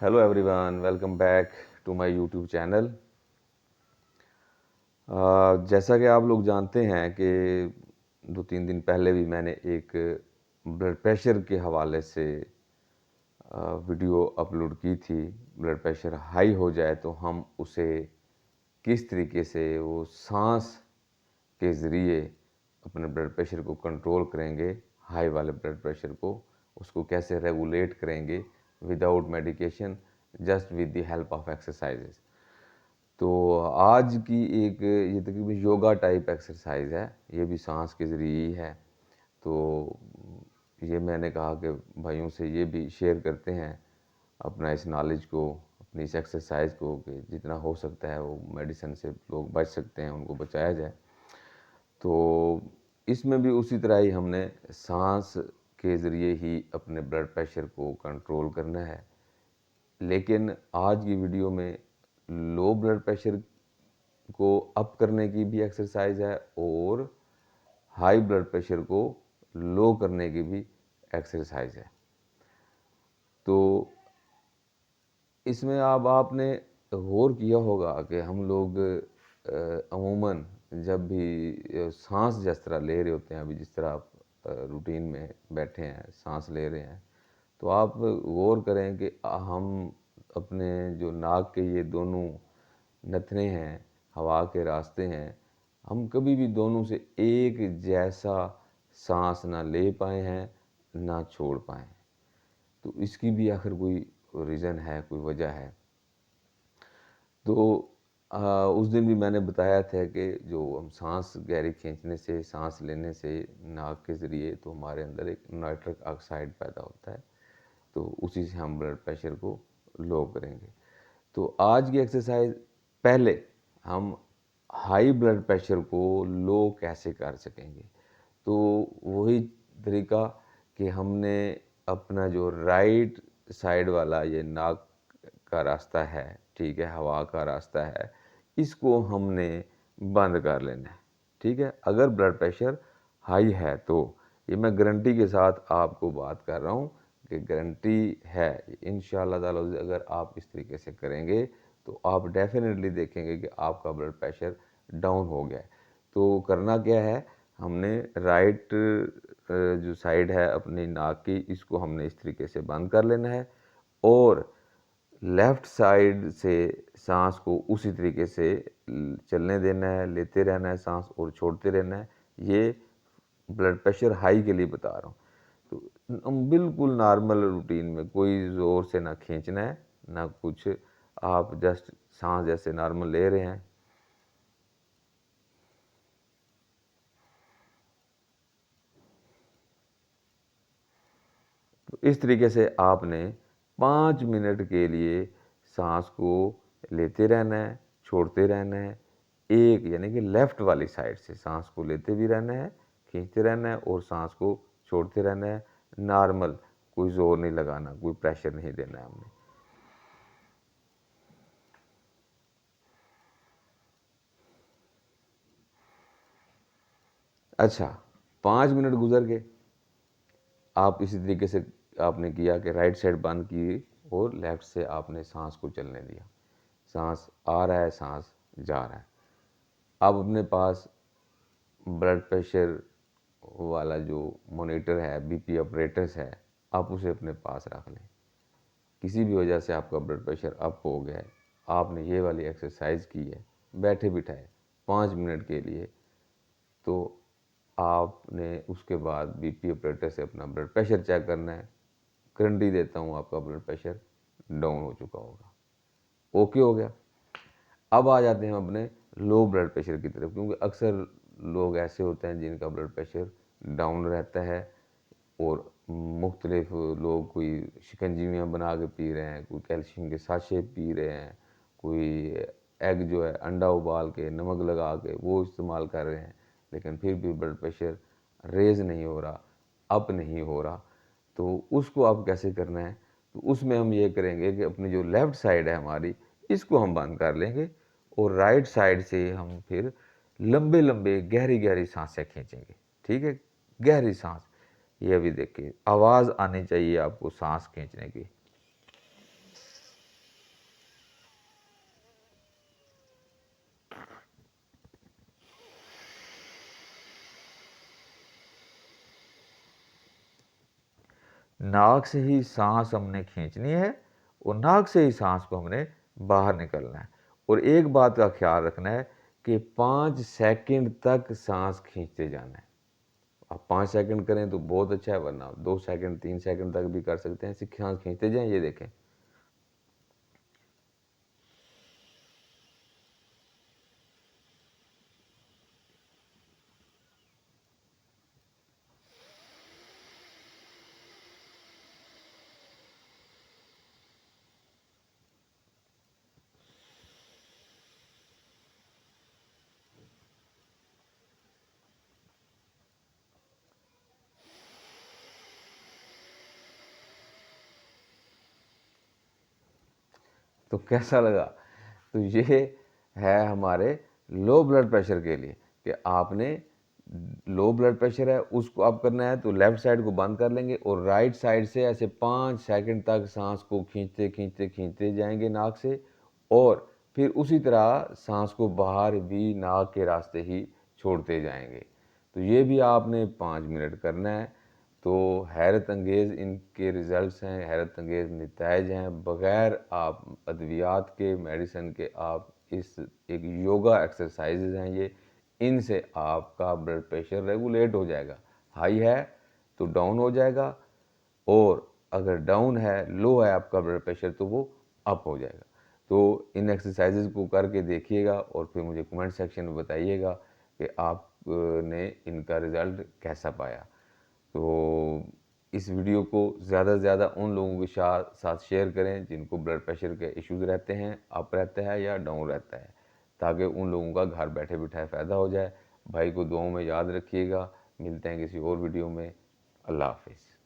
Hello everyone, welcome back to my YouTube channel. जैसा कि आप लोग जानते हैं कि 2-3 दिन पहले भी मैंने एक ब्लड प्रेशर के हवाले से वीडियो अपलोड की थी। ब्लड प्रेशर हाई हो जाए तो हम उसे किस तरीके से वो सांस के ज़रिए अपने ब्लड प्रेशर को कंट्रोल करेंगे, हाई वाले ब्लड प्रेशर को उसको कैसे रेगुलेट करेंगे without medication, just with the help of exercises. तो आज की एक ये तकरीबन योगा टाइप एक्सरसाइज है, ये भी सांस के ज़रिए ही है। तो ये मैंने कहा कि भाइयों से ये भी शेयर करते हैं अपना इस नॉलेज को, अपनी इस एक्सरसाइज को, कि जितना हो सकता है वो मेडिसिन से लोग बच सकते हैं, उनको बचाया जाए। तो इसमें भी उसी तरह ही हमने सांस के ज़रिए ही अपने ब्लड प्रेशर को कंट्रोल करना है। लेकिन आज की वीडियो में लो ब्लड प्रेशर को अप करने की भी एक्सरसाइज है और हाई ब्लड प्रेशर को लो करने की भी एक्सरसाइज है। तो इसमें अब आपने गौर किया होगा कि हम लोग अमूमन जब भी सांस जिस तरह ले रहे होते हैं, अभी जिस तरह आप रूटीन में बैठे हैं सांस ले रहे हैं, तो आप गौर करें कि हम अपने जो नाक के ये दोनों नथने हैं, हवा के रास्ते हैं, हम कभी भी दोनों से एक जैसा सांस ना ले पाए हैं ना छोड़ पाए। तो इसकी भी आखिर कोई रीज़न है, कोई वजह है। तो उस दिन भी मैंने बताया था कि जो हम सांस गहरी खींचने से, सांस लेने से नाक के ज़रिए, तो हमारे अंदर एक नाइट्रिक ऑक्साइड पैदा होता है, तो उसी से हम ब्लड प्रेशर को लो करेंगे। तो आज की एक्सरसाइज, पहले हम हाई ब्लड प्रेशर को लो कैसे कर सकेंगे। तो वही तरीका कि हमने अपना जो राइट साइड वाला ये नाक का रास्ता है, ठीक है, हवा का रास्ता है, इसको हमने बंद कर लेना है। ठीक है, अगर ब्लड प्रेशर हाई है तो ये मैं गारंटी के साथ आपको बात कर रहा हूँ कि गारंटी है इंशाअल्लाह ताला, अगर आप इस तरीके से करेंगे तो आप डेफिनेटली देखेंगे कि आपका ब्लड प्रेशर डाउन हो गया है। तो करना क्या है, हमने राइट जो साइड है अपनी नाक की, इसको हमने इस तरीके से बंद कर लेना है और लेफ़्ट साइड से सांस को उसी तरीके से चलने देना है, लेते रहना है सांस और छोड़ते रहना है। ये ब्लड प्रेशर हाई के लिए बता रहा हूँ। तो हम बिल्कुल नॉर्मल रूटीन में, कोई ज़ोर से ना खींचना है ना कुछ, आप जस्ट सांस जैसे नॉर्मल ले रहे हैं। तो इस तरीके से आपने 5 मिनट के लिए सांस को लेते रहना है, छोड़ते रहना है। एक यानी कि लेफ़्ट वाली साइड से सांस को लेते भी रहना है, खींचते रहना है और सांस को छोड़ते रहना है। नॉर्मल, कोई ज़ोर नहीं लगाना, कोई प्रेशर नहीं देना है हमने। अच्छा, 5 मिनट गुजर गए, आप इसी तरीके से आपने किया कि राइट साइड बंद की और लेफ़्ट से आपने सांस को चलने दिया। सांस आ रहा है, सांस जा रहा है। अब अपने पास ब्लड प्रेशर वाला जो मॉनिटर है, बीपी ऑपरेटर्स है, आप उसे अपने पास रख लें। किसी भी वजह से आपका ब्लड प्रेशर अप हो गया है, आपने ये वाली एक्सरसाइज की है बैठे बिठाए 5 मिनट के लिए, तो आपने उसके बाद बीपी ऑपरेटर से अपना ब्लड प्रेशर चेक करना है। गारंटी देता हूँ आपका ब्लड प्रेशर डाउन हो चुका होगा। ओके हो गया। अब आ जाते हैं हम अपने लो ब्लड प्रेशर की तरफ, क्योंकि अक्सर लोग ऐसे होते हैं जिनका ब्लड प्रेशर डाउन रहता है और मुख्तलिफ लोग कोई शिकंजीवियाँ बना के पी रहे हैं, कोई कैल्शियम के साशे पी रहे हैं, कोई एग जो है अंडा उबाल के नमक लगा के वो इस्तेमाल कर रहे हैं, लेकिन फिर भी ब्लड प्रेशर रेज़ नहीं हो रहा, अप नहीं हो रहा। तो उसको आप कैसे करना है, तो उसमें हम ये करेंगे कि अपनी जो लेफ़्ट साइड है हमारी, इसको हम बंद कर लेंगे और राइट साइड से हम फिर लंबे लंबे गहरी गहरी सांसें खींचेंगे। ठीक है, गहरी सांस। ये अभी देखिए, आवाज़ आनी चाहिए आपको सांस खींचने की। नाक से ही सांस हमने खींचनी है और नाक से ही सांस को हमने बाहर निकलना है। और एक बात का ख्याल रखना है कि 5 सेकंड तक सांस खींचते जाना है। आप 5 सेकंड करें तो बहुत अच्छा है, वरना 2 सेकंड 3 सेकंड तक भी कर सकते हैं। ऐसी सांस खींचते जाएं, ये देखें। तो कैसा लगा? तो ये है हमारे लो ब्लड प्रेशर के लिए कि आपने लो ब्लड प्रेशर है उसको आप करना है तो लेफ्ट साइड को बंद कर लेंगे और राइट साइड से ऐसे 5 सेकंड तक सांस को खींचते खींचते खींचते जाएंगे नाक से, और फिर उसी तरह सांस को बाहर भी नाक के रास्ते ही छोड़ते जाएंगे। तो ये भी आपने 5 मिनट करना है। तो हैरत अंगेज़ इनके रिज़ल्ट्स हैं, हैरत अंगेज़ नतीजे हैं। बग़ैर आप अद्वियात के, मेडिसिन के, आप इस एक योगा एक्सरसाइजेज़ हैं ये, इनसे आपका ब्लड प्रेशर रेगुलेट हो जाएगा। हाई है तो डाउन हो जाएगा, और अगर डाउन है, लो है आपका ब्लड प्रेशर, तो वो अप हो जाएगा। तो इन एक्सरसाइजेज़ को करके देखिएगा और फिर मुझे कमेंट सेक्शन में बताइएगा कि आपने इनका रिज़ल्ट कैसा पाया। तो इस वीडियो को ज़्यादा से ज़्यादा उन लोगों के साथ शेयर करें जिनको ब्लड प्रेशर के इश्यूज़ रहते हैं, अप रहता है या डाउन रहता है, ताकि उन लोगों का घर बैठे बिठाए फ़ायदा हो जाए। भाई को दुआओं में याद रखिएगा। मिलते हैं किसी और वीडियो में। अल्लाह हाफिज़।